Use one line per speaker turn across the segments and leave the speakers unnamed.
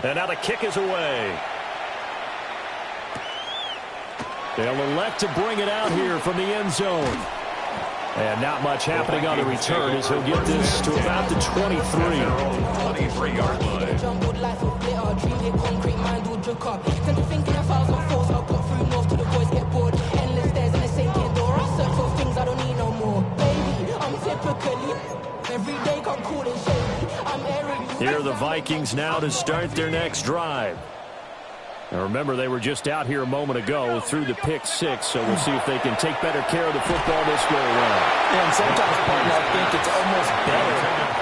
And now the kick is away. They'll elect to bring it out here from the end zone. And not much happening on the return as he'll get this to about the 23.
23-yard line.
Here are the Vikings now to start their next drive. Now remember, they were just out here a moment ago through the pick six, so we'll see if they can take better care of the football this go around.
And sometimes, partner, I think it's almost better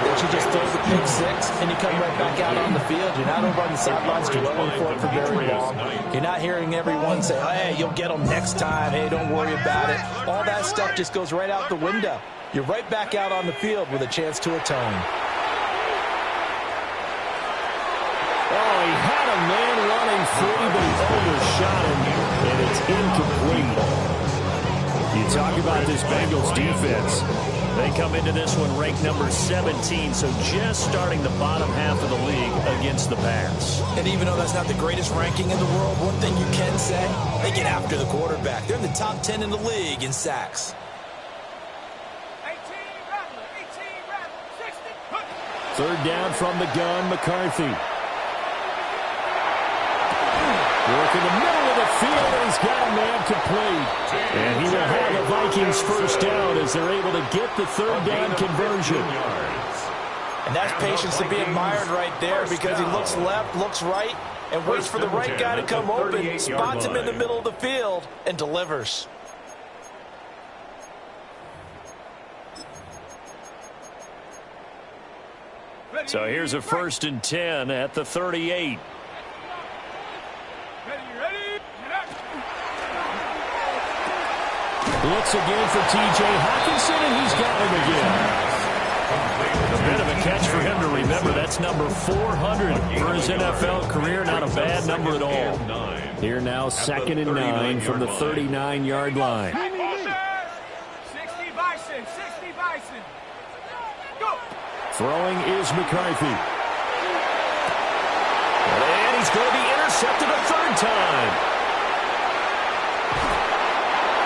that you just throw the pick six and you come right back out on the field. You're not over on the sidelines dwelling for it for very long. You're not hearing everyone say, hey, you'll get them next time. Hey, don't worry about it. All that stuff just goes right out the window. You're right back out on the field with a chance to atone.
Oh, he had a man running free, but he overshot him, and it's incomplete. You talk about this Bengals defense. They come into this one ranked number 17, so just starting the bottom half of the league against the pass.
And even though that's not the greatest ranking in the world, one thing you can say, they get after the quarterback. They're in the top 10 in the league in sacks.
3rd down from the gun, McCarthy. Work in the middle of the field, and he's got a man complete. And he will have the Vikings first down as they're able to get the 3rd down conversion.
And that's patience to be admired right there, because he looks left, looks right, and waits for the right guy to come open, spots him in the middle of the field, and delivers.
So here's a 1st and 10 at the 38. Looks again for T.J. Hawkinson, and he's got him again. A bit of a catch for him to remember. That's number 400 for his NFL career. Not a bad number at all. Here now, 2nd and 9 from the 39-yard line.
60 Bison, 60 Bison. Go.
Throwing is McCarthy. And he's going to be intercepted a 3rd time.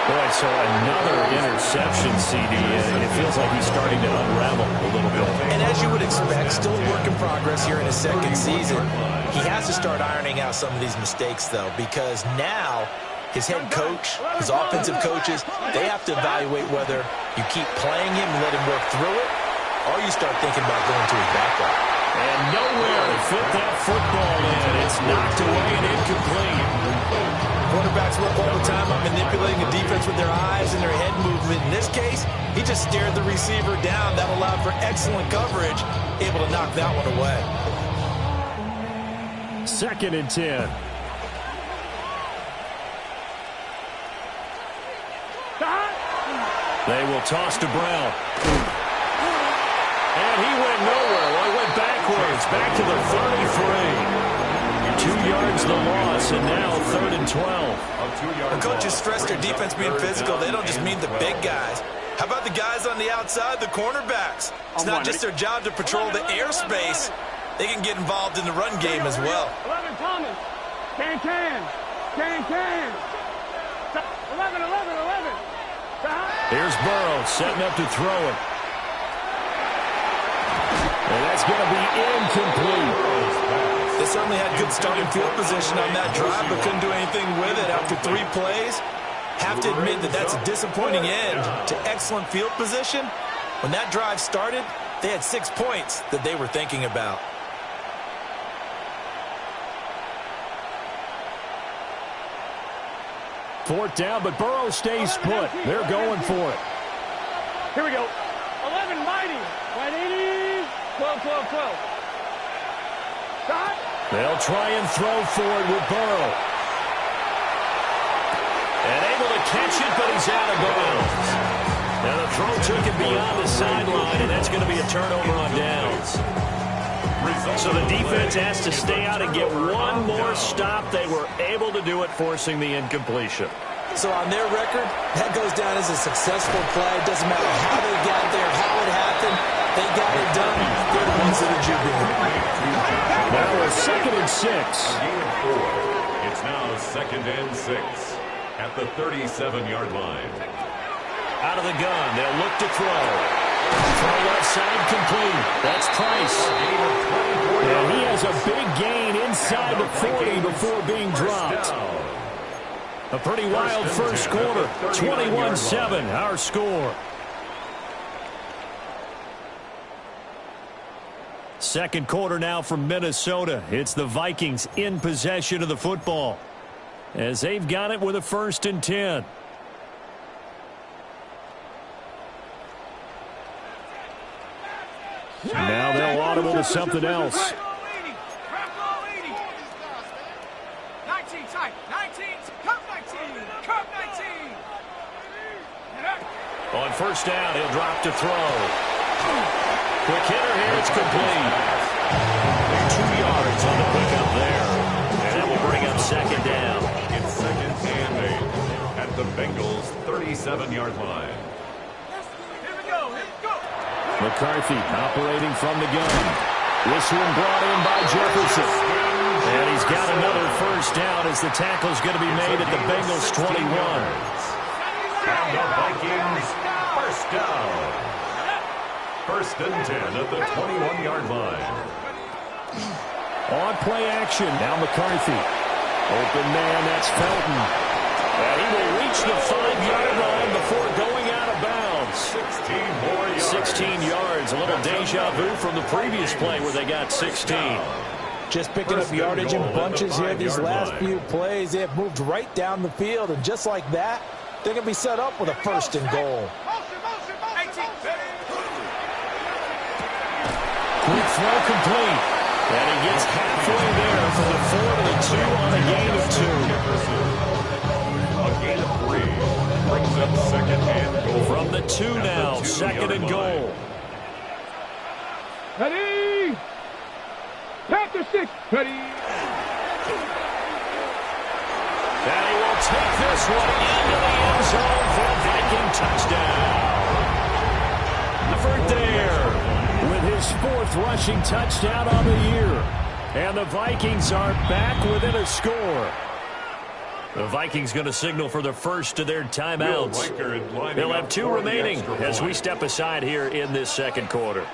Boy, so another interception, CD, and it feels like he's starting to unravel a little bit.
And as you would expect, still a work in progress here in his 2nd season. He has to start ironing out some of these mistakes, though, because now his head coach, his offensive coaches, they have to evaluate whether you keep playing him and let him work through it, or you start thinking about going to his backup.
And nowhere to fit that football in. It's knocked away and incomplete.
Quarterbacks work all the time on manipulating the defense with their eyes and their head movement. In this case, he just stared the receiver down. That allowed for excellent coverage, able to knock that one away.
2nd and 10. They will toss to Brown. And he went nowhere. Well, he went backwards, back to the 33. 2 yards the loss, and now 3rd and 12.
When coaches stress their defense being physical, they don't just mean the big guys. How about the guys on the outside, the cornerbacks? It's not just their job to patrol the airspace. They can get involved in the run game as well.
11 Thomas. Can. 11.
Here's Burrow setting up to throw it. And that's going to be incomplete.
They certainly had good starting field position on that drive, but couldn't do anything with it after 3 plays. Have to admit that that's a disappointing end to excellent field position. When that drive started, they had 6 points that they were thinking about.
Fourth down, but Burrow stays put. They're going for it.
Here we go. 11 mighty. Ready? 12.
They'll try and throw for it with Burrow. And able to catch it, but he's out of bounds. Now the throw took him beyond the sideline, and that's going to be a turnover on downs. So the defense has to stay out and get one more stop. They were able to do it, forcing the incompletion.
So on their record, that goes down as a successful play. It doesn't matter how they got there, how it happened. They got it done. They're the considered you good.
Now a 2nd and 6.
Gain of 4. It's now 2nd and 6 at the 37-yard line.
Out of the gun, they'll look to throw. Throw left side complete. That's Price. And he has a big gain inside the 40 before being dropped. A pretty wild first quarter. 21-7, our score. Second quarter now from Minnesota. It's the Vikings in possession of the football, as they've got it with a 1st and 10. Now they'll audible to something else.
19 tight. 19. Come 19. Come 19.
On first down, he'll drop to throw. Quick hitter here. It's complete. 2 yards on the pickup there. And that will bring up 2nd down.
It's 2nd and 8 at the Bengals' 37-yard line.
Here we go.
McCarthy operating from the gun. This one brought in by Jefferson. And he's got another first down as the tackle's going to be made at the Bengals' 21.
And the Vikings, first down. 1st and 10 at the 21-yard line.
On play action, now McCarthy. Open man, that's Felton. And he will reach the 5-yard line before going out of bounds.
16 more yards.
16 yards, a little deja vu from the previous play where they got 16.
Just picking up yardage in bunches here these last few plays. They have moved right down the field, and just like that, they're going to be set up with a 1st and goal.
Quick throw complete. And he gets halfway there from the 4 to the 2 on a gain of 2.
A gain of 3 brings up 2nd and goal.
From the 2 now, 2nd and goal.
Ready? Panther 6. Ready?
And he will take this one into the end zone for a Viking touchdown. Effort there with his 4th rushing touchdown on the year. And the Vikings are back within a score. The Vikings going to signal for the first of their timeouts. They'll have 2 remaining as we step aside here in this 2nd quarter.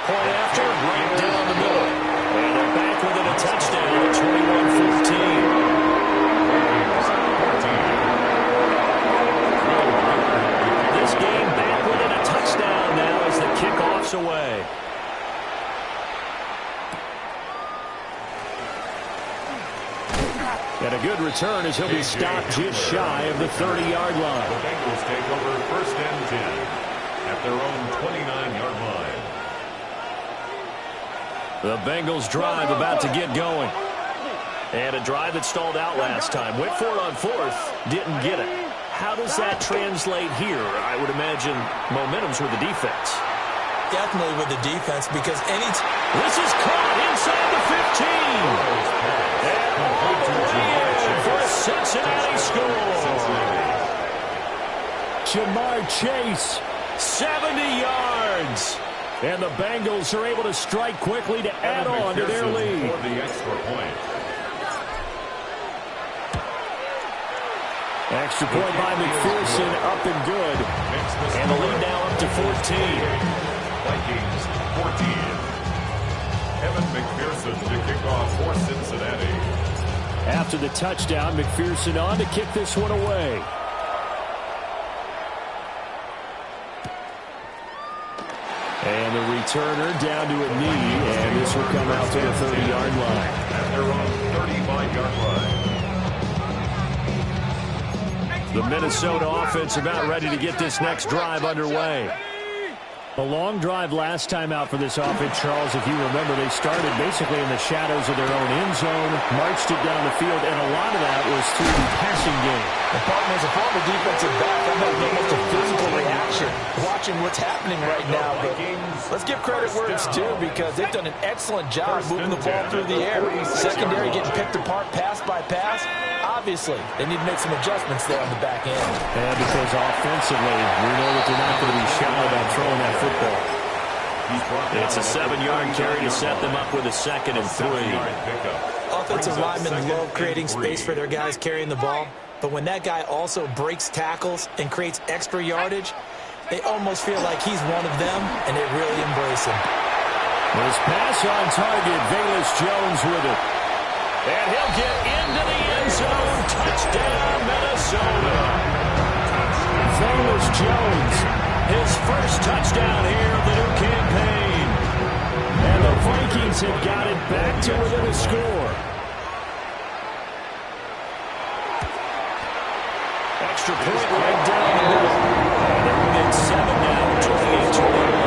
Point after, right down the middle. And they're back within a touchdown at 21-14. This game back within a touchdown now as the kickoff's away. And a good return as he'll be stopped just shy of the 30-yard line.
The Bengals take over 1st and 10 at their own 29-yard line.
The Bengals drive about to get going. And a drive that stalled out last time. Went for it on 4th, didn't get it. How does that translate here? I would imagine momentum's with the defense.
Definitely with the defense, because
this is caught inside the 15. And for a Cincinnati score. Jamar Chase, 70 yards. And the Bengals are able to strike quickly to add on to their lead.
For the extra point.
Extra point by McPherson, up and good. And the lead now up to 14.
Vikings 14. Evan McPherson to kick off for Cincinnati.
After the touchdown, McPherson on to kick this one away. And the returner down to a knee, and this will come out to the 30-yard line.
At their own 35-yard line.
The Minnesota offense about ready to get this next drive underway. A long drive last time out for this offense, Charles. If you remember, they started basically in the shadows of their own end zone, marched it down the field, and a lot of that was through the passing game.
The problem is a former defensive back. That might be almost a physical reaction watching what's happening right now. But let's give credit where it's due, because they've done an excellent job moving the ball through the air. Secondary getting picked apart pass by pass. Obviously, they need to make some adjustments there on the back end.
And because offensively, we know that they're not going to be shy about throwing that football. It's a 7-yard carry to set them up with a 2nd and 3.
Offensive linemen love creating space for their guys carrying the ball, but when that guy also breaks tackles and creates extra yardage, they almost feel like he's one of them, and they really embrace him.
This pass on target, Velus Jones with it. And he'll get into the end zone. Touchdown, Minnesota. Velus Jones, his first touchdown here of the new campaign. And the Vikings have got it back to within a score. Extra point right down the middle. And they're within 7 now, 28-21.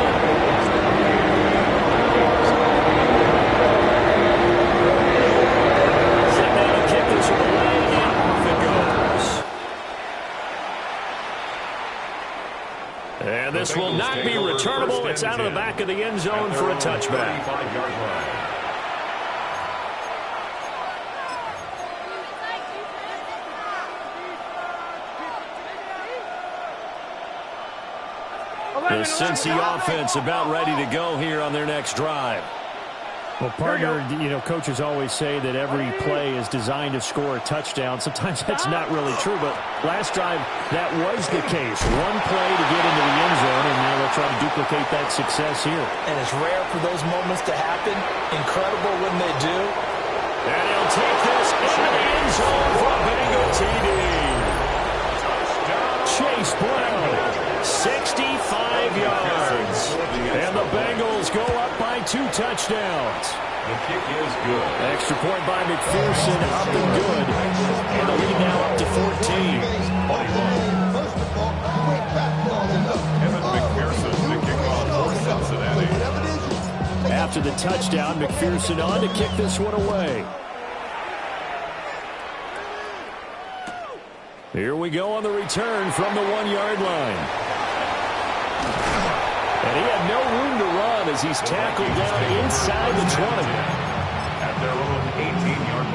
And this will not be returnable. It's out of the back of the end zone for a touchback. The Cincy offense about ready to go here on their next drive. Well, partner, coaches always say that every play is designed to score a touchdown. Sometimes that's not really true, but last drive, that was the case. One play to get into the end zone, and now they'll try to duplicate that success here.
And it's rare for those moments to happen. Incredible when they do.
And he'll take this into the end zone for a Bengal TD. Chase Brown, 65 yards. And the Bengals go up by 2 touchdowns.
The kick is good.
Extra point by McPherson, up and good. And the lead now up to 14.
Evan McPherson, the kickoff for Cincinnati.
After the touchdown, McPherson on to kick this one away. Here we go on the return from the 1-yard line. And he had no room to run as he's tackled down inside the 20.
At their own 18-yard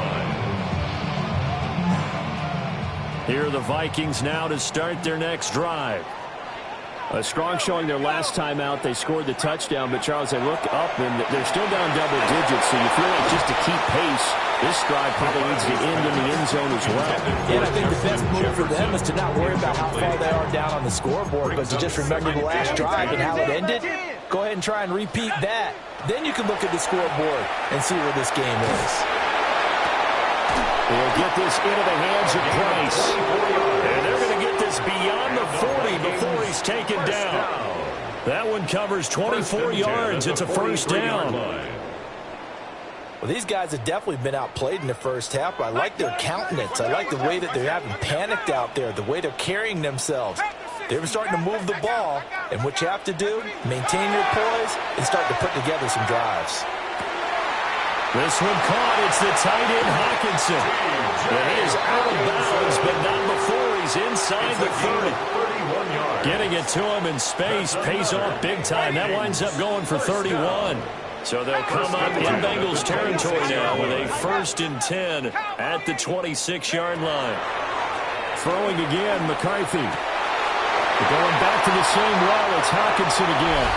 line.
Here are the Vikings now to start their next drive. A strong showing their last time out. They scored the touchdown, but Charles, they look up and they're still down double digits, so you feel like just to keep pace, this drive probably needs to end in the end zone as well.
And I think the best move for them is to not worry about how far they are down on the scoreboard, but to just remember the last drive and how it ended. Go ahead and try and repeat that. Then you can look at the scoreboard and see where this game is.
They'll get this into the hands of Price. And they're going to get this beyond the 40 before he's taken down. That one covers 24 yards. It's a first down.
Well, these guys have definitely been outplayed in the first half, but I like their countenance. I like the way that they're having panicked out there, the way they're carrying themselves. They're starting to move the ball, and what you have to do, maintain your poise and start to put together some drives.
This one caught. It's the tight end, Hawkinson. And he is out of bounds, but not before he's inside the 30. Getting it to him in space pays off big time. That winds up going for 31. So they'll come up in Bengals territory now with a 1st and 10 at the 26-yard line. Throwing again, McCarthy. Going back to the same well, it's Hawkinson again.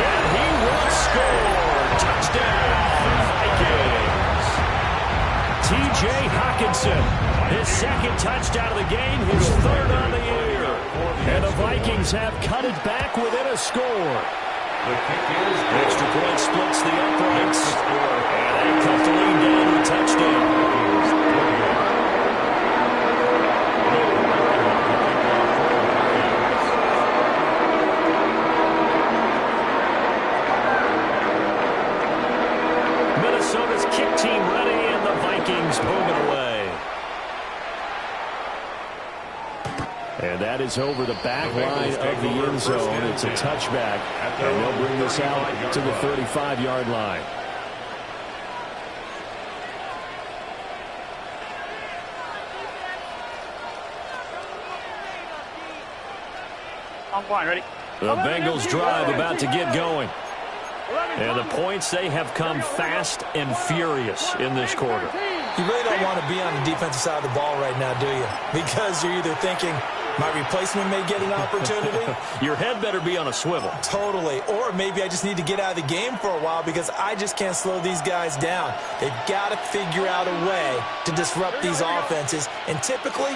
And he will score. Touchdown, Vikings. T.J. Hawkinson, his 2nd touchdown of the game, his 3rd on the year. And the Vikings have cut it back within a score. Extra point splits the uprights. And they cut the lead down to a touchdown. Minnesota's kick team ready, and the Vikings moving away. And that is over the back line of the end zone. It's a touchback, and they'll bring this out to the 35-yard line.
I'm fine, ready?
The Bengals drive about to get going. And the points, they have come fast and furious in this quarter.
You really don't want to be on the defensive side of the ball right now, do you? Because you're either thinking, my replacement may get an opportunity.
Your head better be on a swivel.
Totally. Or maybe I just need to get out of the game for a while because I just can't slow these guys down. They've got to figure out a way to disrupt these offenses. And typically,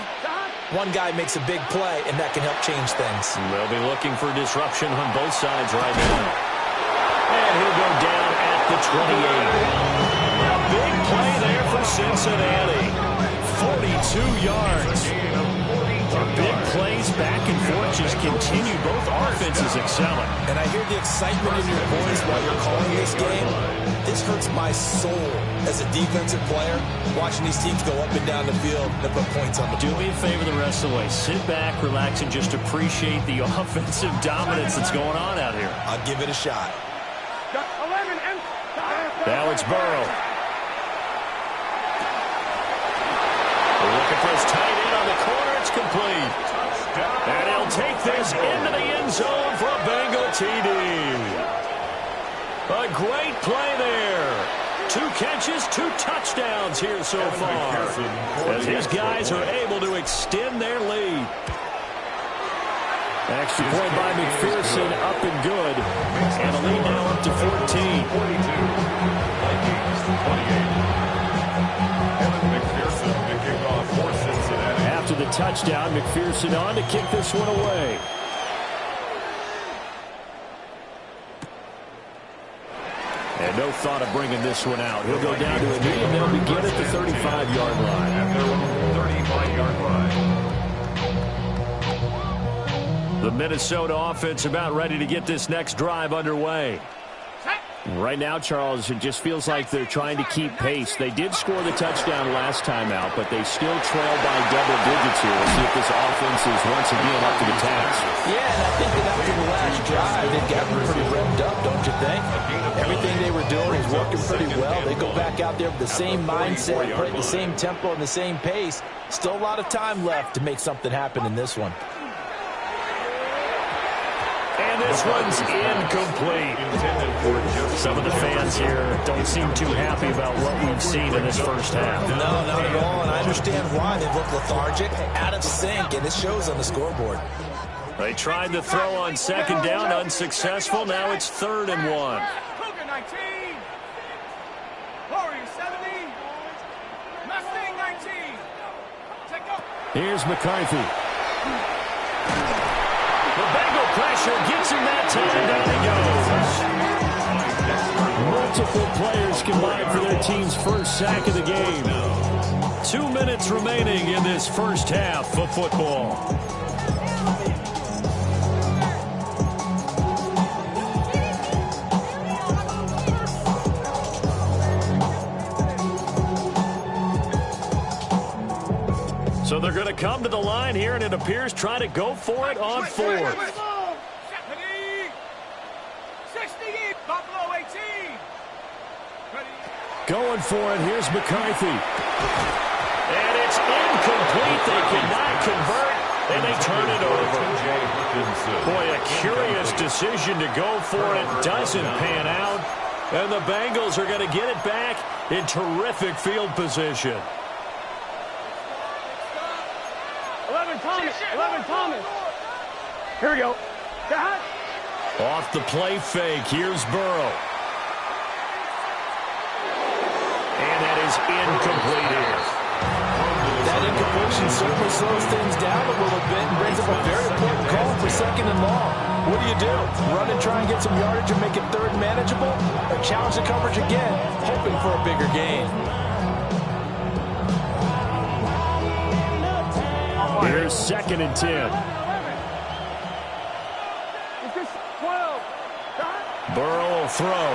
one guy makes a big play, and that can help change things.
They'll be looking for disruption on both sides right now. And he'll go down at the 28. A big play there for Cincinnati. 42 yards. Big plays back and forth just continue. Both offenses excelling.
And I hear the excitement in your voice while you're calling this game. This hurts my soul as a defensive player, watching these teams go up and down the field and put points on the board.
Do me a favor the rest of the way. Sit back, relax, and just appreciate the offensive dominance that's going on out here.
I'll give it a shot.
Now it's Burrow. Looking for his tight end on the corner. It's complete. And he'll take this into the end zone for a Bengal TD. A great play there. 2 catches, 2 touchdowns here so far, as his guys are able to extend their lead. Extra point by McPherson, up and good. And the lead now up to 14. After the touchdown, McPherson on to kick this one away. And no thought of bringing this one out. He'll go down to a knee, and they'll begin at the 35-yard line.
At their own 35-yard line.
The Minnesota offense about ready to get this next drive underway. Right now, Charles, it just feels like they're trying to keep pace. They did score the touchdown last time out, but they still trail by double digits here. We'll see if this offense is once again up to the task.
Yeah, and I think that after the last drive, they've gotten pretty revved up, don't you think? Everything they were doing is working pretty well. They go back out there with the same mindset, play at the same tempo and the same pace. Still a lot of time left to make something happen in this one.
And this one's incomplete. Some of the fans here don't seem too happy about what we've seen in this first half.
No, not at all, and I understand why. They look lethargic, out of sync, and it shows on the scoreboard.
They tried to throw on second down, unsuccessful. Now it's 3rd and 1.
Cougar 19. Warrior 70. Mustang 19. Take up.
Here's McCarthy. The Bengal pressure gets him that time. Down he goes. Multiple players combined for their team's first sack of the game. 2 minutes remaining in this first half of football. So they're going to come to the line here, and it appears try to go for it on 4th.
60, Buffalo 18.
Going for it. Here's McCarthy. And it's incomplete. They cannot convert, and they turn it over. Boy, a curious decision to go for it. Doesn't pan out. And the Bengals are going to get it back in terrific field position.
11 Thomas. Here we go.
Off the play fake. Here's Burrow. And that is incomplete here.
That incompletion certainly slows things down a little bit and brings up a very important call for 2nd and long. What do? Run and try and get some yardage and make it 3rd manageable? Or challenge the coverage again, hoping for a bigger gain?
Here's 2nd and 10. Burrow will throw.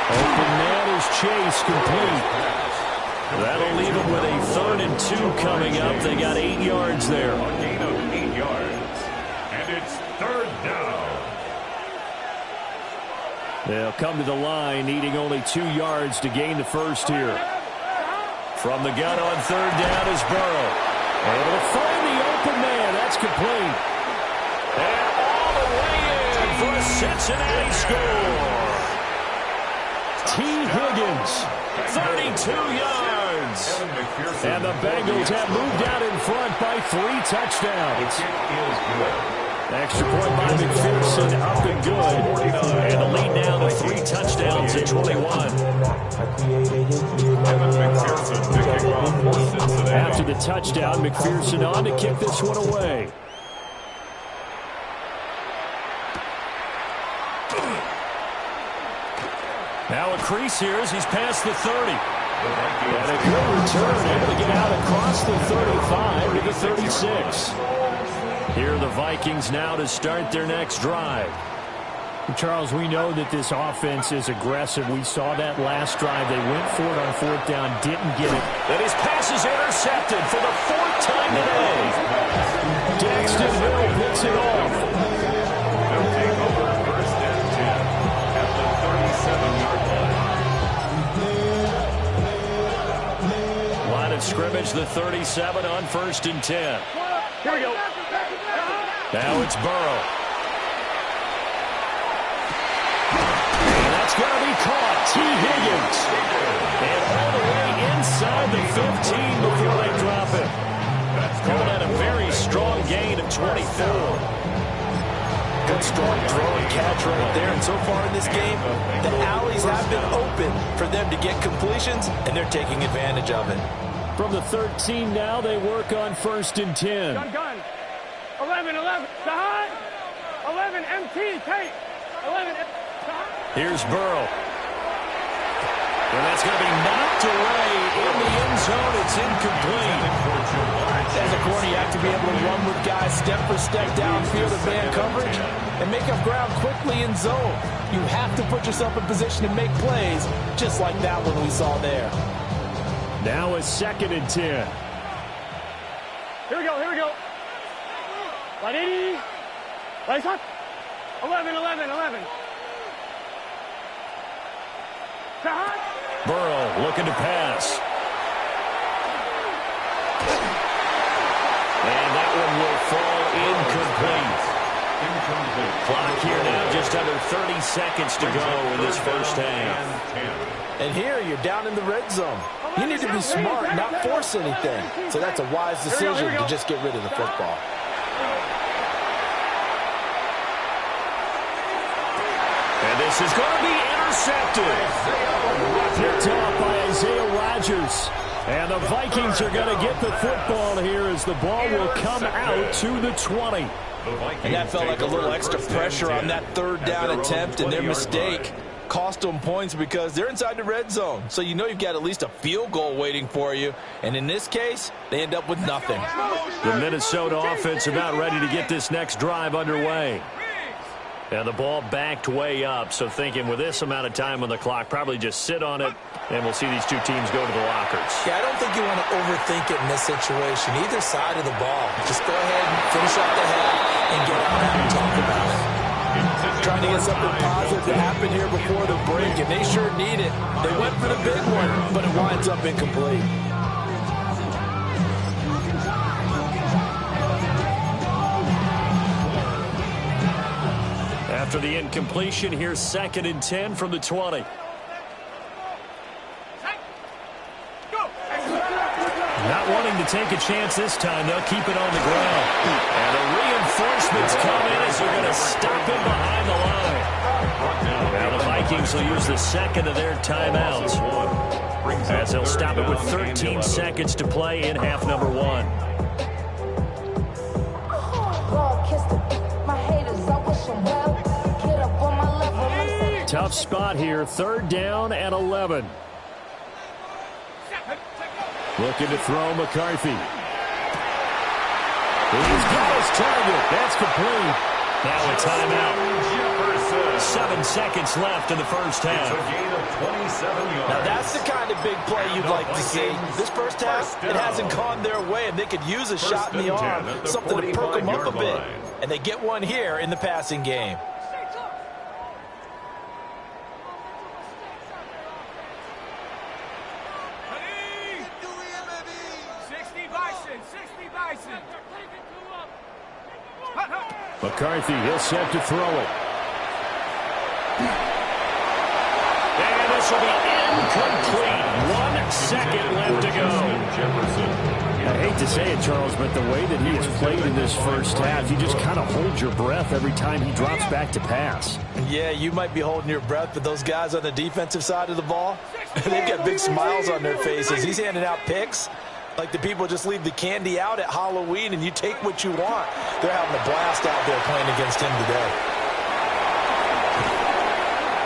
Open man is Chase, complete. That'll leave him with a 3rd and 2 coming up. They got 8 yards there.
A gain of 8 yards. And it's 3rd down.
They'll come to the line, needing only 2 yards to gain the first here. From the gun on 3rd down is Burrow. Able to find the open man. That's complete. And all the way in for a Cincinnati score. T. Higgins, 32 yards. And the Bengals have moved out in front by 3 touchdowns. Extra point by McPherson, up and good. And the lead now to 3 touchdowns at 21. After the touchdown, McPherson on to kick this one away. Now a crease here as he's past the 30. And a good return, able to get out across the 35 to the 36. Here are the Vikings now to start their next drive. Charles, we know that this offense is aggressive. We saw that last drive. They went for it on 4th down, didn't get it. And his pass is intercepted for the 4th time today. Daxton Hill picks it off.
They'll take over 1st and 10 at the 37-yard line.
Line of scrimmage, the 37 on 1st and 10.
Here we go.
Now it's Burrow. And that's going to be caught. T. Higgins. And all the way inside the 15 before they drop it. Calling out a very strong gain of 24.
Good strong throw and catch right there. And so far in this game, the alleys have been open for them to get completions, and they're taking advantage of it.
From the 13 now, they work on 1st and 10.
Gun. 11. Behind. 11 MT. Take. 11. Behind.
Here's Burrow. And that's going to be knocked away in the end zone. It's incomplete.
As a corner, you have to be able to run with guys step for step downfield of man coverage and make up ground quickly in zone. You have to put yourself in position to make plays, just like that one we saw there.
Now a 2nd and 10.
Here we go. 180. Lights up. 11. Behind.
Burrow looking to pass. And that one will fall incomplete. Clock here now, just under 30 seconds to go in this first half.
And here you're down in the red zone. You need to be smart, not force anything. So that's a wise decision to just get rid of the football.
And this is going to be intercepted. Picked off by Isaiah Rodgers. And the Vikings are going to get the football here as the ball will come out to the 20.
And that felt like a little extra pressure on that 3rd down attempt, and their mistake cost them points because they're inside the red zone. So you know you've got at least a field goal waiting for you. And in this case, they end up with nothing.
The Minnesota offense about ready to get this next drive underway. And the ball backed way up, so thinking with this amount of time on the clock, probably just sit on it, and we'll see these two teams go to the lockers.
Yeah, I don't think you want to overthink it in this situation, either side of the ball. Just go ahead and finish up the half and get out and talk about it. Trying to get something positive to happen here before the break, and they sure need it. They went for the big one, but it winds up incomplete.
After the incompletion, here's 2nd and 10 from the 20. Not wanting to take a chance this time, they'll keep it on the ground. And the reinforcements come in as they're going to stop him behind the line. Now the Vikings will use the 2nd of their timeouts, as they'll stop it with 13 seconds to play in half number 1. Tough spot here, 3rd down and 11. Looking to throw McCarthy. He's got his target. That's complete. Now a timeout. 7 seconds left in the first half.
Now that's the kind of big play you'd like to see. This first half, it hasn't gone their way, and they could use a shot in the arm, something to perk them up a bit. And they get one here in the passing game.
McCarthy, he'll set to throw it. And a this will be incomplete. 1 second left to go. I hate to say it, Charles, but the way that he has played in this first half, you just kind of hold your breath every time he drops back to pass.
Yeah, you might be holding your breath, but those guys on the defensive side of the ball, they've got big smiles on their faces. He's handing out picks like the people just leave the candy out at Halloween and you take what you want. They're having a blast out there playing against him today.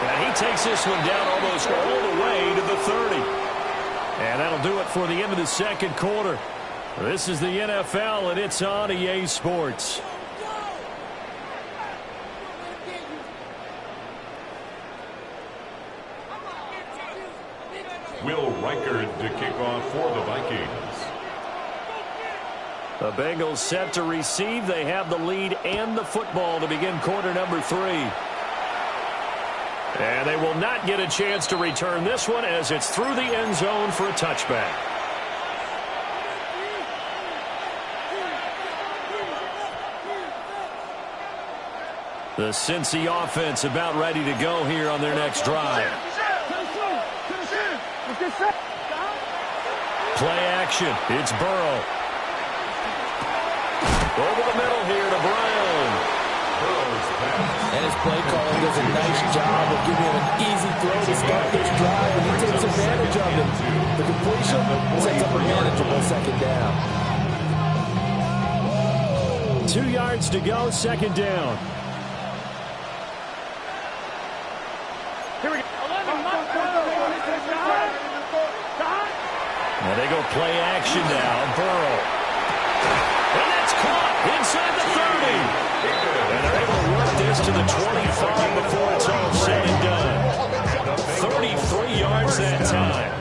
And he takes this one down almost all the way to the 30. And that'll do it for the end of the second quarter. This is the NFL, and it's on EA Sports.
Will Reichard to kick off for the Vikings.
The Bengals set to receive. They have the lead and the football to begin quarter number 3. And they will not get a chance to return this one as it's through the end zone for a touchback. The Cincy offense about ready to go here on their next drive. Play action. It's Burrow. Over the middle here to Brown.
And his play calling does a nice job of giving him an easy throw to start this drive, and he takes advantage of it. The completion sets up a manageable second down.
2 yards to go, second down.
Here we go.
Now they go play action now. Burrow. And that's caught inside the 30. And they're able to work this to the 25 before it's all said and done. 33 yards that time.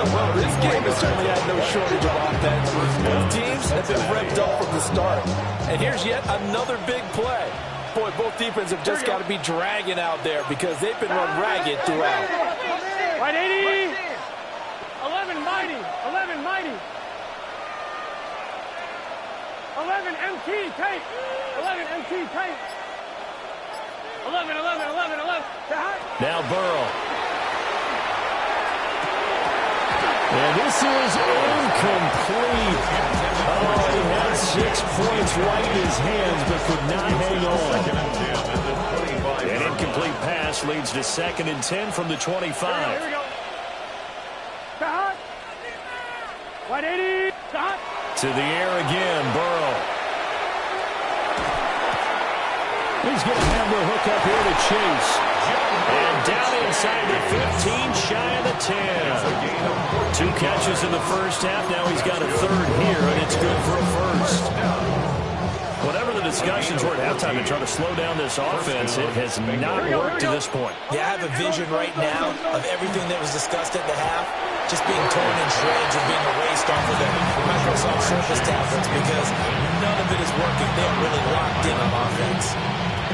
Well, this game has certainly had no shortage of offense. Both teams have been revved up from the start. And here's yet another big play. Boy, both defenses have just got to be dragging out there because they've been run ragged throughout.
Right, 80. 11 mighty. 11 mighty. 11 MT tape. 11 MT tape. 11.
Now Burrow. And this is incomplete. Oh, he had 6 points right in his hands, but could not hang on. An incomplete pass leads to 2nd and 10 from the 25.
Here we go. Right, 80.
To the air again, Burrow. He's going to have the hook up here to Chase. And down inside the 15, shy of the 10. 2 catches in the first half. Now he's got a 3rd here, and it's good for a first. Whatever the discussions were at halftime to try to slow down this offense, it has not worked to this point.
Yeah, I have a vision right now of everything that was discussed at the half just being torn in shreds or being erased off of the Microsoft Surface tablets because none of it is working. They are really locked in on offense.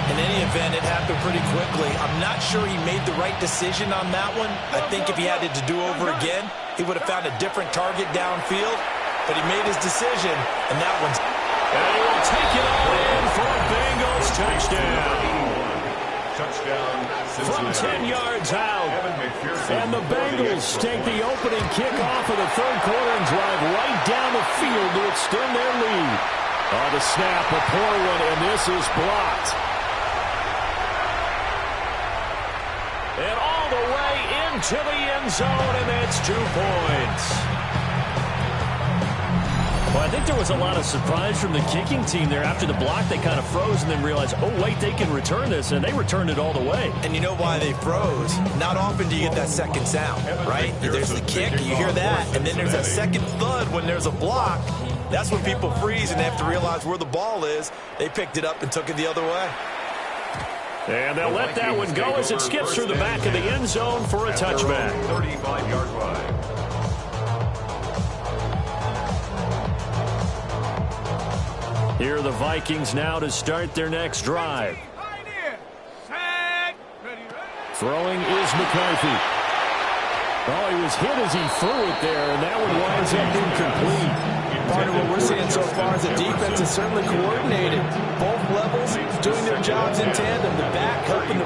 In any event, it happened pretty quickly. I'm not sure he made the right decision on that one. I think if he had it to do over again, he would have found a different target downfield. But he made his decision, and that one's...
And he will take it all in for a Bengals touchdown. From 10 yards out. And the Bengals take the opening kickoff of the 3rd quarter and drive right down the field to extend their lead. Oh, the snap, a poor one, and this is blocked. And all the way into the end zone, and that's 2 points. Well, I think there was a lot of surprise from the kicking team there. After the block, they kind of froze and then realized, oh, wait, they can return this, and they returned it all the way.
And you know why they froze? Not often do you get that second sound, right? There's the kick, you hear that, and then there's that second thud when there's a block. That's when people freeze and they have to realize where the ball is. They picked it up and took it the other way.
And they'll let that one go as it skips through the back of the end zone for a touchback.
35-yard line.
Here are the Vikings now to start their next drive. Throwing is McCarthy. Oh, he was hit as he threw it there, and that one winds up incomplete.
Part of what we're seeing so far is the defense is certainly coordinated. Both levels doing their jobs in tandem. The back helping the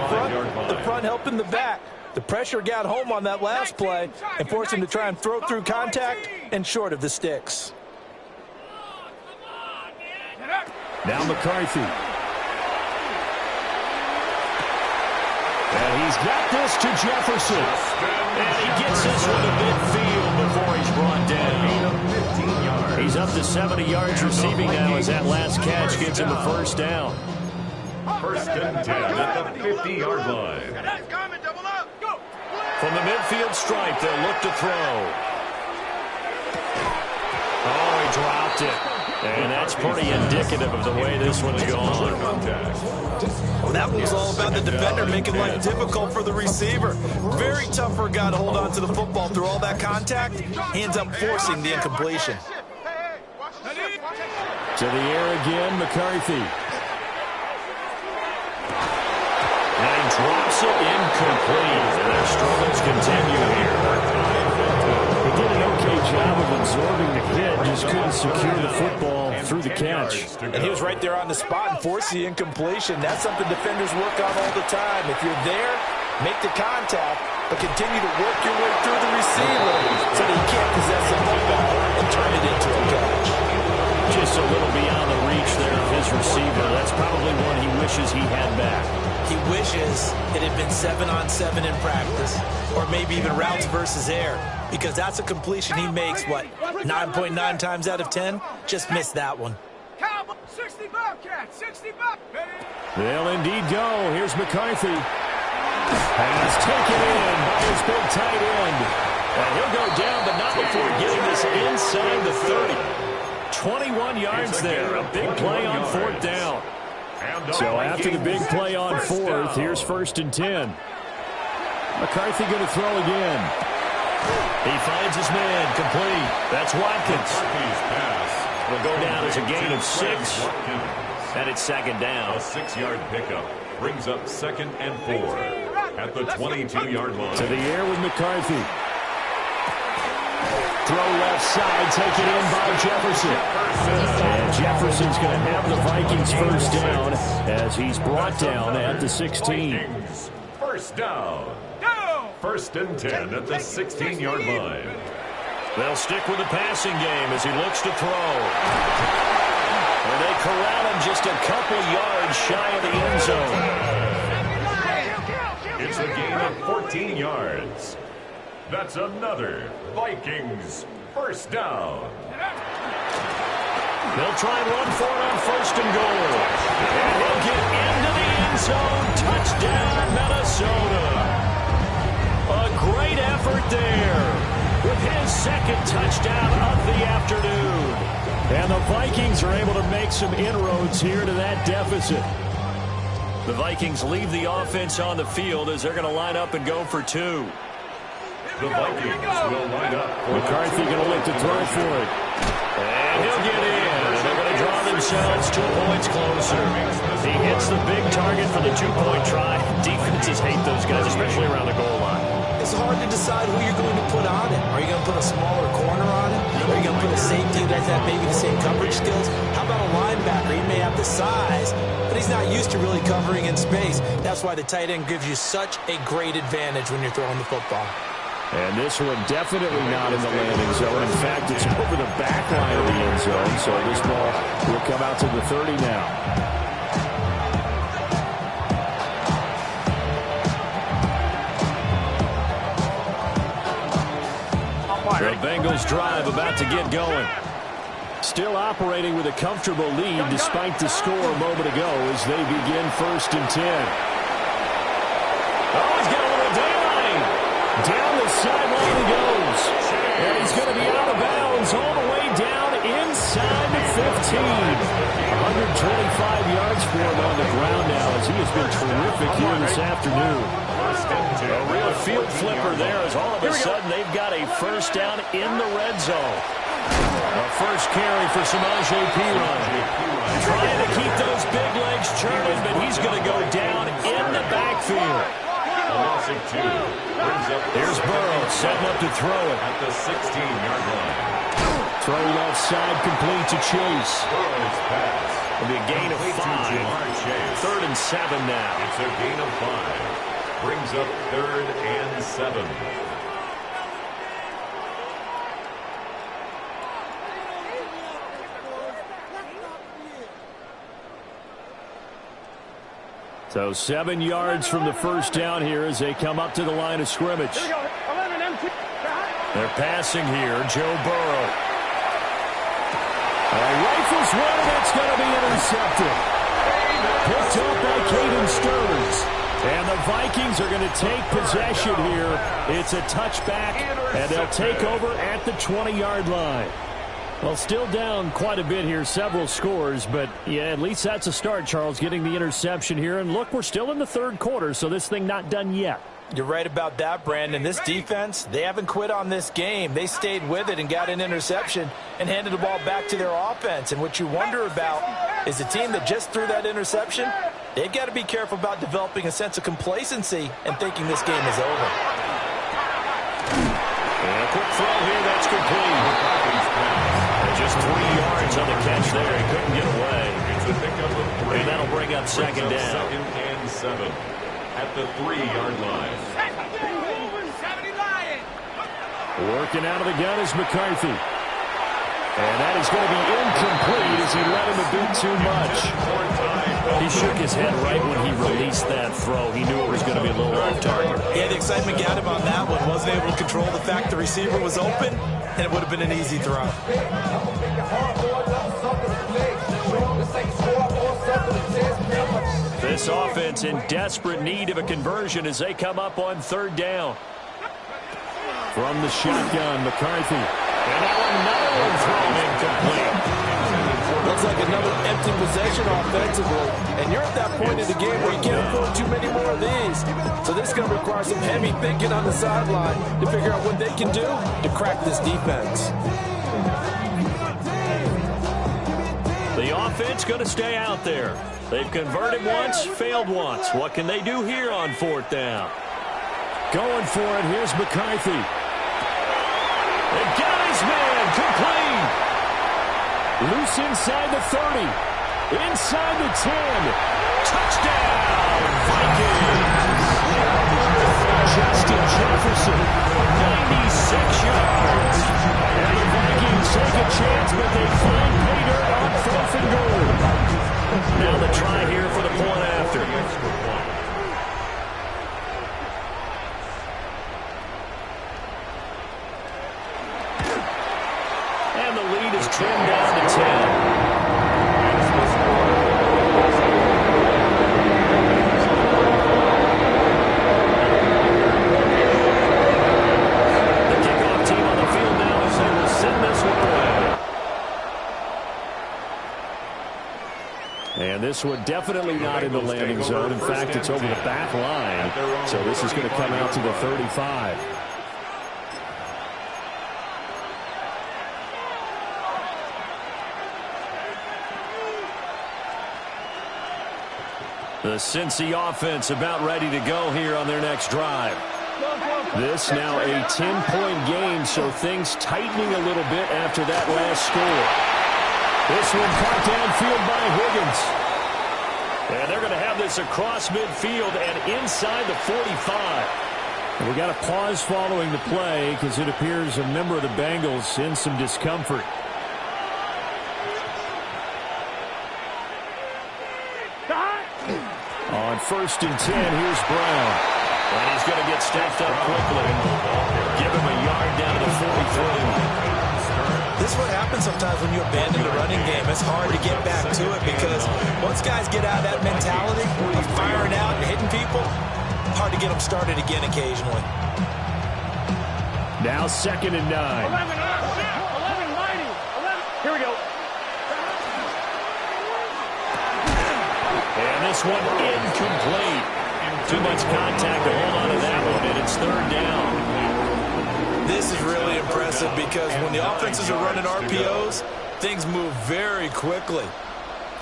front helping the back. The pressure got home on that last play and forced him to try and throw through contact and short of the sticks.
Now McCarthy. And he's got this to Jefferson. And he gets this one to midfield before he's brought down. He's up to 70 yards receiving now as that last catch gets him a first down.
First and 10 at the 50-yard line.
From the midfield stripe, they'll look to throw. Oh, he dropped it. And that's pretty indicative of the way this one's gone.
Well, that one was all about the defender making life difficult for the receiver. Very tough for a guy to hold on to the football through all that contact. He ends up forcing the incompletion.
To the air again, McCarthy. And he drops it incomplete. And their struggles continue here. He did an okay job of absorbing the hit, just couldn't secure the football through the catch.
And he was right there on the spot and forced the incompletion. That's something defenders work on all the time. If you're there, make the contact, but continue to work your way through the receiver so that he can't possess the football and turn it into a catch.
Just a little beyond the reach there of his receiver. That's probably one he wishes he had back.
He wishes it had been 7-on-7 in practice, or maybe even routes versus air, because that's a completion he makes, 9.9 times out of 10? Just missed that one.
60 Bobcats, 60 Bobcats.
They'll indeed go. Here's McCarthy. And he's taken in by his big tight end. And he'll go down, but not before getting this inside the 30. 21 yards there. A big play on fourth down. So after the big play on fourth, here's first and 10. McCarthy going to throw again. He finds his man complete. That's Watkins. Will go down as a gain of 6. And it's second down.
A 6-yard pickup brings up second and 4 at the 22-yard line.
To the air with McCarthy. Throw left side, taken in by Jefferson. And Jefferson's going to have the Vikings first down as he's brought down at the 16.
First down. First and 10 at the 16-yard line.
They'll stick with the passing game as he looks to throw. And they corral him just a couple yards shy of the end zone.
It's a gain of 14 yards. That's another Vikings first down.
They'll try and run for it on first and goal. And he'll get into the end zone. Touchdown, Minnesota. A great effort there with his second touchdown of the afternoon. And the Vikings are able to make some inroads here to that deficit. The Vikings leave the offense on the field as they're going to line up and go for 2.
The Vikings will line up.
McCarthy going to look to throw for it. And he'll get in. And they're going to draw themselves 2 points closer. He hits the big target for the 2-point try. Defenses hate those guys, especially around the goal line.
It's hard to decide who you're going to put on it. Are you going to put a smaller corner on it? Are you going to put a safety that has maybe the same coverage skills? How about a linebacker? He may have the size, but he's not used to really covering in space. That's why the tight end gives you such a great advantage when you're throwing the football.
And this one definitely not in the landing zone. In fact, it's over the back line of the end zone. So this ball will come out to the 30 now. The Bengals drive about to get going. Still operating with a comfortable lead despite the score a moment ago as they begin first and 10. Oh, he's got a little daylight. Down the sideline he goes. And he's going to be out of bounds all the way down inside the 15. 125 yards for him on the ground now as he has been terrific here this afternoon. A real field flipper there as all of a sudden they've got a first down in the red zone. A first carry for Samaje Perine. Trying to keep those big legs churning, but he's going to go down in the backfield. Here's Burrow, setting up to throw it.
At the 16-yard line.
Throw left side complete to Chase.
Burrow's pass.
It'll be a gain of 5. 3rd and 7 now.
It's a gain of 5. brings up 3rd and 7.
So 7 yards from the first down here as they come up to the line of scrimmage. They're passing here. Joe Burrow. Rifles one, that's going to be intercepted. Picked up by Caden Stearns. And the Vikings are going to take possession here. It's a touchback, and they'll take over at the 20-yard line. Well, still down quite a bit here, several scores, but yeah, at least that's a start, Charles, getting the interception here. And look, we're still in the third quarter, so this thing not done yet.
You're right about that, Brandon. This defense, they haven't quit on this game. They stayed with it and got an interception and handed the ball back to their offense. And what you wonder about is a team that just threw that interception, they've got to be careful about developing a sense of complacency and thinking this game is over.
And a quick throw here, that's complete. Just 3 yards on the catch there. He couldn't get away. And that'll bring up second down.
2nd and 7 at the 3-yard line.
Working out of the gun is McCarthy. And that is going to be incomplete as he let him a bit too much. He shook his head right when he released that throw. He knew it was going to be a little off target.
Yeah, the excitement got him on that one. Wasn't able to control the fact the receiver was open, and it would have been an easy throw.
This offense in desperate need of a conversion as they come up on 3rd down. From the shotgun, McCarthy. And another one thrown incomplete.
Looks like another empty possession offensively. And you're at that point in the game where you can't afford too many more of these. So this is going to require some heavy thinking on the sideline to figure out what they can do to crack this defense.
The offense going to stay out there. They've converted once, failed once. What can they do here on 4th down? Going for it. Here's McCarthy. They've got his man. Complete. Loose inside the 30. Inside the 10. Touchdown, Vikings. Justin Jefferson, 96 yards. And the Vikings take a chance, but they find pay dirt on 4th and goal. Now the try here for the point after. And the lead is trimmed down to 10. And this one definitely not in the landing zone. In fact, it's over the back line. So this is going to come out to the 35. The Cincy offense about ready to go here on their next drive. This now a 10-point game, so things tightening a little bit after that last score. This one caught downfield by Higgins. And they're going to have this across midfield and inside the 45. And we got a pause following the play because it appears a member of the Bengals in some discomfort. On 1st and 10, here's Brown. And he's going to get stepped up quickly. Give him a yard down to the 43.
This is what happens sometimes when you abandon the running game. It's hard to get back to it because once guys get out of that mentality of firing out and hitting people, hard to get them started again occasionally.
Now 2nd and 9.
11, 90. 11. Here we go.
And this one incomplete. Too much contact to hold on to that one, and it's 3rd down.
This is really impressive because when the offenses are running RPOs, things move very quickly.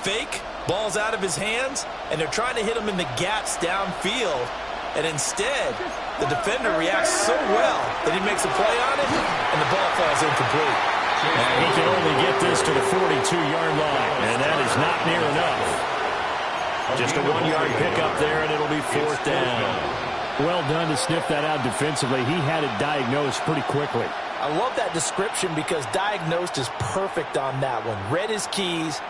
Fake, ball's out of his hands, and they're trying to hit him in the gaps downfield. And instead, the defender reacts so well that he makes a play on it, and the ball falls incomplete.
And he can only get this to the 42-yard line, and that is not near enough. Just a 1-yard pickup there, and it'll be 4th down. Well done to sniff that out defensively. He had it diagnosed pretty quickly.
I love that description because diagnosed is perfect on that one. Read his keys,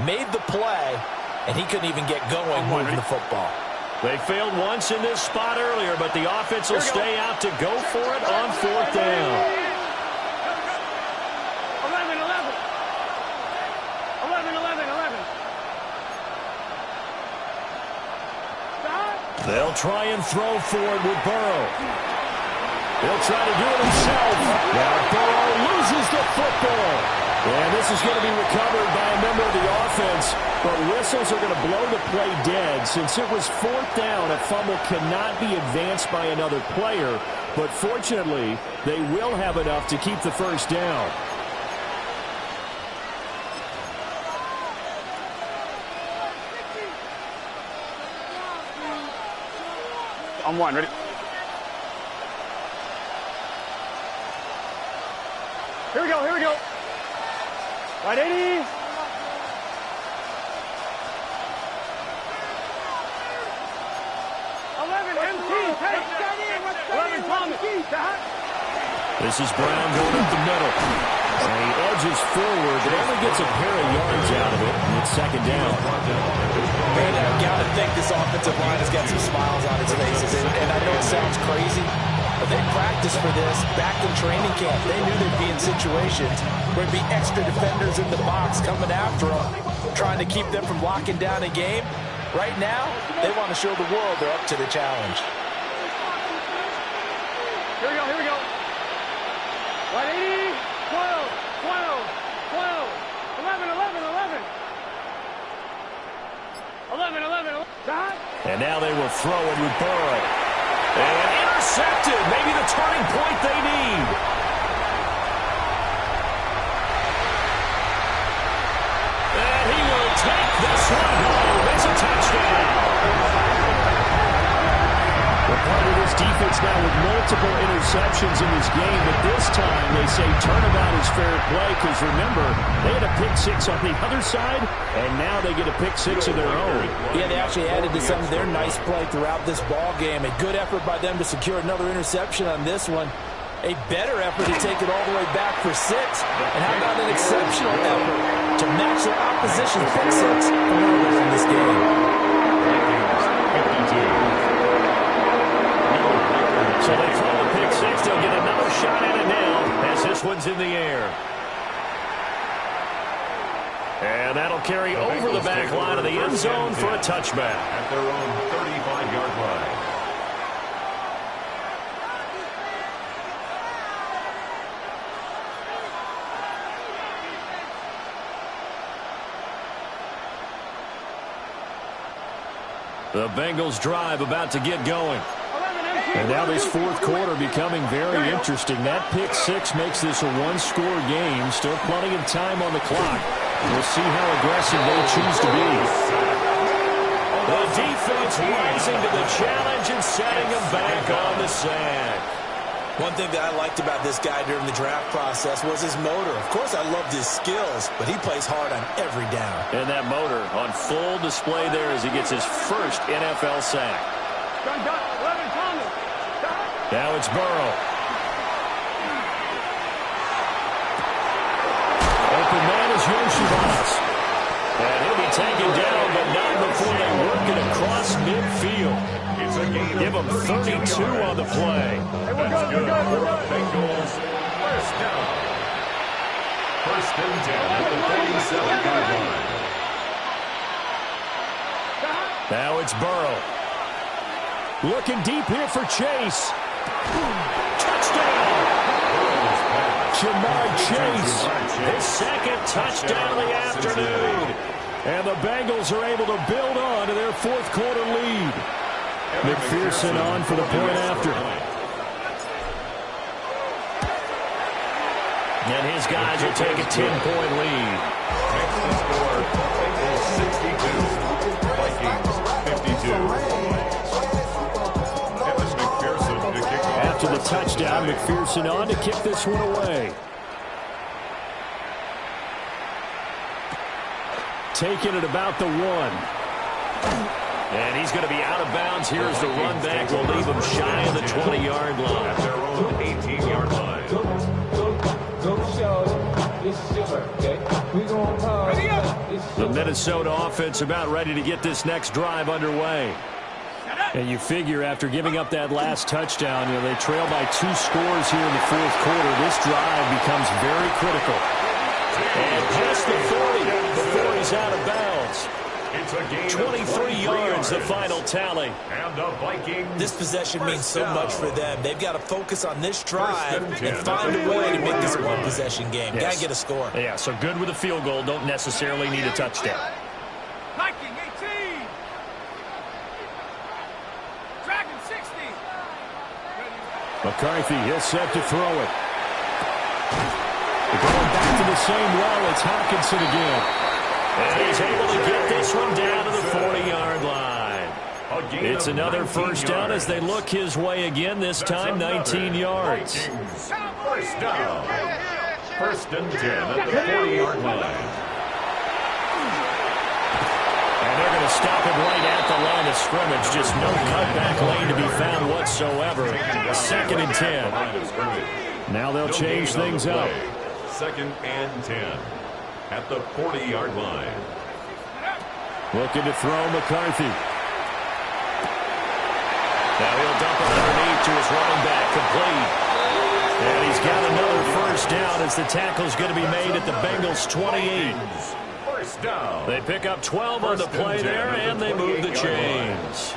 made the play, and he couldn't even get going moving the football.
They failed once in this spot earlier, but the offense will stay out to go for it on 4th down.
11.
They'll try and throw for it with Burrow. He'll try to do it himself. Now Burrow loses the football. And this is going to be recovered by a member of the offense. But whistles are going to blow the play dead. Since it was 4th down, a fumble cannot be advanced by another player. But fortunately, they will have enough to keep the 1st down.
On 1, ready? Here we go, here we go. Right 80. 11 MT, take. 11 Thomas.
This is Brown going up the middle. And he edges forward, but only gets a pair of yards out of it. And it's 2nd down.
Man, I've got to think this offensive line has got some smiles on its faces. And I know it sounds crazy, but they practiced for this back in training camp. They knew they'd be in situations where there'd be extra defenders in the box coming after them, trying to keep them from locking down a game. Right now, they want to show the world they're up to the challenge.
Here we go, here we go. Right 80, 12, 12, 12, 11, 11, 11. 11, 11, 11.
And now they will throw it with Burrow. And intercepted. Maybe the turning point they need. And he will take this one home. It's a touchdown. We're part of this defense now with multiple interceptions in this game, but this time they say turnabout is fair play because, remember, they had a pick 6 on the other side, and now they get a pick 6 of their own.
Yeah, they actually added to some of their nice play throughout this ball game. A good effort by them to secure another interception on this one. A better effort to take it all the way back for 6. And how about an exceptional effort to match their opposition's pick 6 from earlier in this game.
So they throw the pick 6. They'll get another shot at it now as this one's in the air. And that'll carry over the back line of the end zone for a touchback.
At their own 35-yard line.
The Bengals drive about to get going. And now this 4th quarter becoming very interesting. That pick 6 makes this a one-score game. Still plenty of time on the clock. We'll see how aggressive they choose to be. The defense rising to the challenge and setting them back on the sack.
One thing that I liked about this guy during the draft process was his motor. Of course, I loved his skills, but he plays hard on every down.
And that motor on full display there as he gets his first NFL sack. Now it's Burrow. Open man is Yoshibas. And he'll be taken down, but not before they work it across midfield.
It's a game.
Give him 32 on the play.
That's good for Bengals. 1st down. 1st and 10 at the 47-yard line.
Now it's Burrow. Looking deep here for Chase. Touchdown! Jamar Chase, his 2nd touchdown of the afternoon. And the Bengals are able to build on to their 4th quarter lead. McPherson on for the point after. And his guys will take a 10-point lead.
Next to score, Bengals 62, Vikings 52.
After the touchdown, McPherson on to kick this one away. Taking it about the 1. And he's going to be out of bounds. Here's the run back. Will leave him shy of the 20-yard line.
At their own 18-yard line.
The Minnesota offense about ready to get this next drive underway. And you figure after giving up that last touchdown, they trail by 2 scores here in the fourth quarter. This drive becomes very critical. And past the 40 before he's out of bounds.
It's a gain
23 yards, the final tally.
And the Vikings.
This possession means so much for them. They've got to focus on this drive and find a way to make this one-possession game. Got to get a score.
Yeah, so good with a field goal. Don't necessarily need a touchdown.
Viking 18. Dragon 60.
McCarthy, he'll set to throw it. Going back to the same well, it's Hawkinson again. And he's able to get this one down to the 40-yard line. It's another first down as they look his way again, this time 19 yards.
First down. First and 10 at the 40-yard line.
And they're going to stop him right at the line of scrimmage. Just no cutback lane to be found whatsoever. Second and 10. Now they'll change things up.
Second and 10 at the 40-yard line.
Looking to throw McCarthy. Now he'll dump it underneath to his running back, complete. And he's got another first down as the tackle's going to be made at the Bengals 28.
First down.
They pick up 12 on the play there, and they move the chains.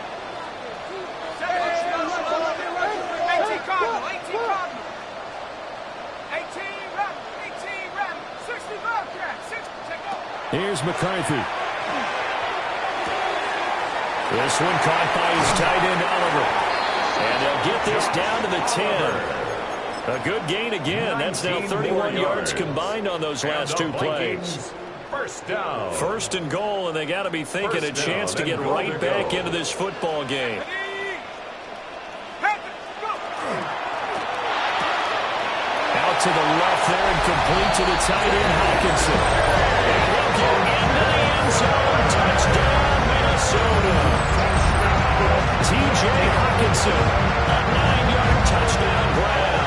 18 Cardinal. 18 Cardinal. 18 Rebel. 18 Rebel. 60 Bobcat. 60. Take off.
Here's McCarthy. This one caught by his tight end, Oliver. And they'll get this down to the 10. A good gain again. That's now 31 yards combined on those last 2 plays.
First down.
First and goal, and they got to be thinking a chance to get right back into this football game. Out to the left there and complete to the tight end, Hawkinson. And he'll get into the end zone. Touchdown, Minnesota. T.J. Hawkinson, a 9-yard touchdown grab.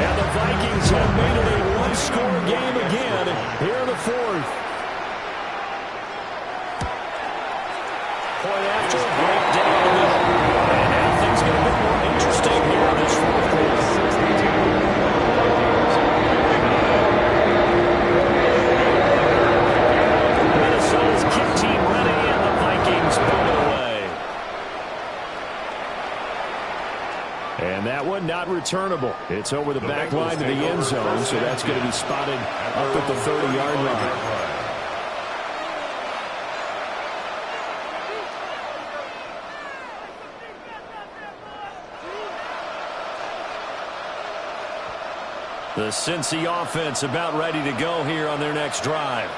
And the Vikings have made it a one-score game again here in the fourth. Point after a breakdown. And now things get a bit more interesting here in this fourth quarter. Minnesota's kick team ready, and the Vikings pull it away. And that one not returnable. It's over the back line to the end zone, so that's going to be spotted up at the 30-yard line. The Cincy offense about ready to go here on their next drive.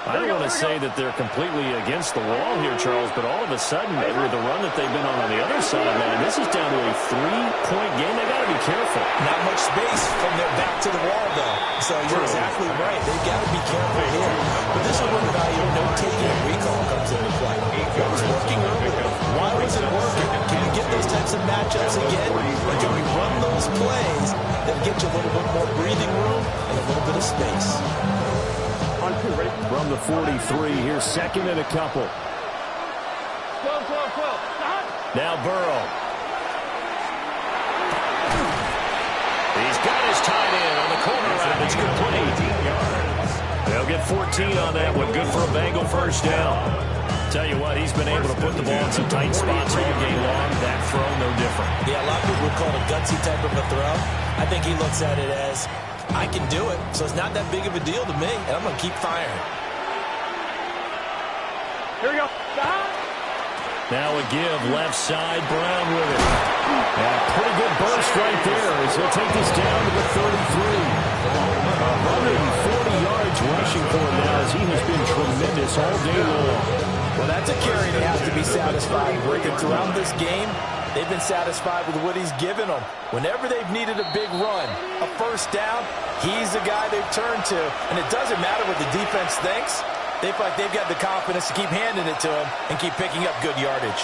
I don't want to say that they're completely against the wall here, Charles, but all of a sudden, with the run that they've been on the other side, man, this is down to a 3-point game. They got to be careful.
Not much space from their back to the wall, though. So you're exactly right. They've got to be careful here. But this is where the value of note-taking and recall comes into play. It was working earlier. Why was it working? Can you get those types of matchups again? Or can we run those plays that get you a little bit more breathing room and a little bit of space?
From the 43, here's second and a couple.
12, 12, 12.
Now Burrow. He's got his tight end on the corner route. It's complete. They'll get 14 on that one. Good for a Bengal first down. Tell you what, he's been able to put the ball in some tight spots all game long. That throw, no different.
Yeah, a lot of people would call it a gutsy type of a throw. I think he looks at it as, I can do it, so it's not that big of a deal to me, and I'm going to keep firing.
Here we go.
Now a give, left side, Brown with it. And a pretty good burst right there as he'll take this down to the 33. 140 yards rushing for him now as he has been tremendous all day long.
Well, that's a carry they have to be satisfied with, and throughout this game, they've been satisfied with what he's given them. Whenever they've needed a big run, a first down, he's the guy they've turned to. And it doesn't matter what the defense thinks. They feel like they've got the confidence to keep handing it to him and keep picking up good yardage.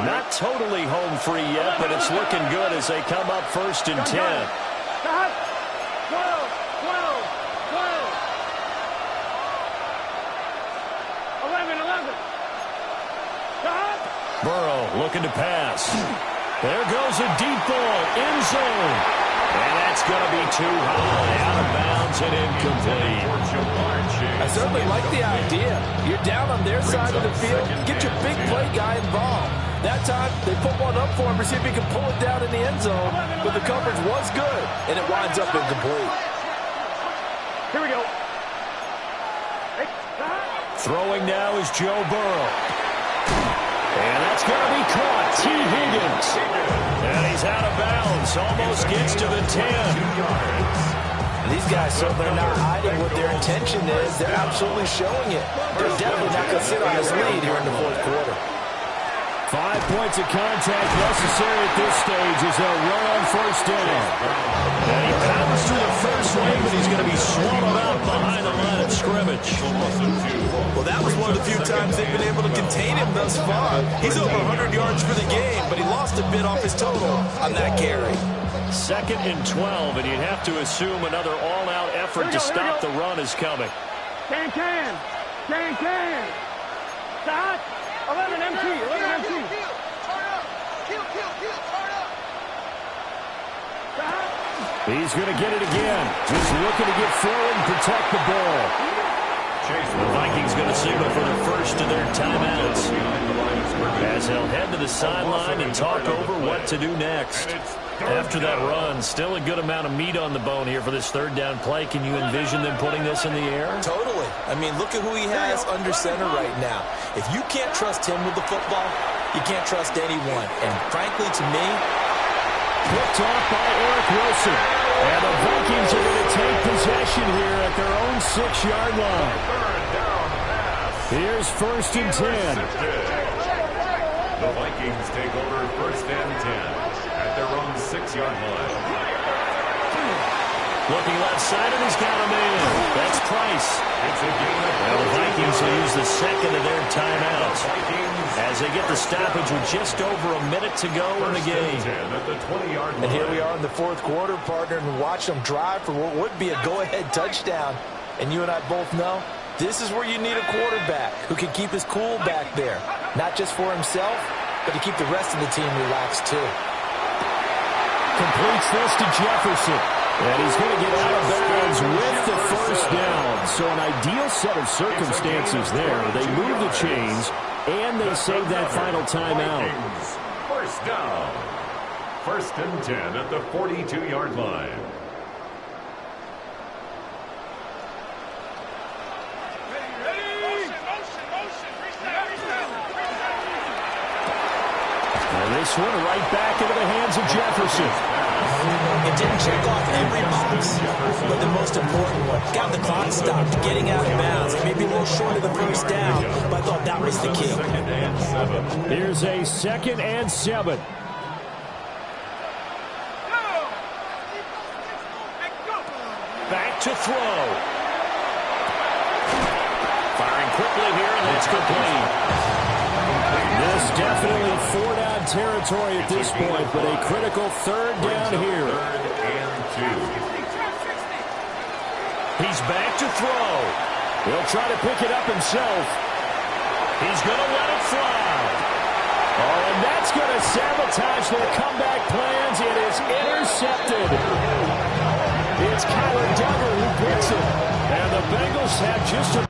Not totally home free yet, but it's looking good as they come up 1st and 10.
Stop. 12, 12, 12. 11. Stop.
Burrow looking to pass. There goes a deep ball, end zone. And that's going to be too high, out of bounds and incomplete.
I certainly like the idea. You're down on their side of the field. Get your big play guy involved. That time, they put one up for him to see if he can pull it down in the end zone. But the coverage was good, and it winds up incomplete.
Here we go.
Throwing now is Joe Burrow. And that's going to be caught. T. Higgins. And he's out of bounds. Almost gets to the 10.
These guys certainly are not hiding what their intention is. They're absolutely showing it. They're definitely not going to sit on this lead here in the fourth quarter.
5 points of contact necessary at this stage as they'll run on 1st down. And he powers through the first wave, but he's going to be swallowed up behind the line of scrimmage.
Well, that was one of the few times they've been able to contain him thus far. He's over 100 yards for the game, but he lost a bit off his total on that carry.
2nd and 12, and you'd have to assume another all-out effort to stop the run is coming.
Can. Stop. 11 MT.
Turn up. Kill. Turn up.
Stop.
He's going to get it again. Just looking to get forward and protect the ball. The Vikings going to signal for the first of their timeouts as they'll head to the sideline and talk over what to do next. After that run, still a good amount of meat on the bone here for this 3rd down play. Can you envision them putting this in the air?
Totally. I mean, look at who he has under center right now. If you can't trust him with the football, you can't trust anyone. And frankly, to me,
picked off by Eric Wilson. And the Vikings are going to take possession here at their own 6-yard line. Here's 1st and 10.
The Vikings take over 1st and 10 at their own 6-yard line.
Looking left side, and he's got him in. That's Price. Now the Vikings will use the 2nd of their timeouts as they get the stoppage with just over a minute to go in the game.
And here we are in the 4th quarter, partner, and watch them drive for what would be a go-ahead touchdown. And you and I both know this is where you need a quarterback who can keep his cool back there. Not just for himself, but to keep the rest of the team relaxed too.
Completes this to Jefferson. And he's going to get out of bounds with the 1st down. So an ideal set of circumstances there. They move the chains, and they save that final timeout.
1st down. 1st and 10 at the 42-yard line.
This one right back into the hands of Jefferson.
It didn't check off every box, but the most important one. Got the clock stopped, getting out of bounds. Maybe a little short of the 1st down, but I thought that was the key.
Here's a 2nd and 7. Back to throw. Firing quickly here, and that's complete. This definitely 4-down territory at this point, but a critical 3rd down here.
3rd and 2.
He's back to throw. He'll try to pick it up himself. He's going to let it fly. Oh, and that's going to sabotage their comeback plans. It is intercepted. It's Kyler Duggar who picks it. And the Bengals have just a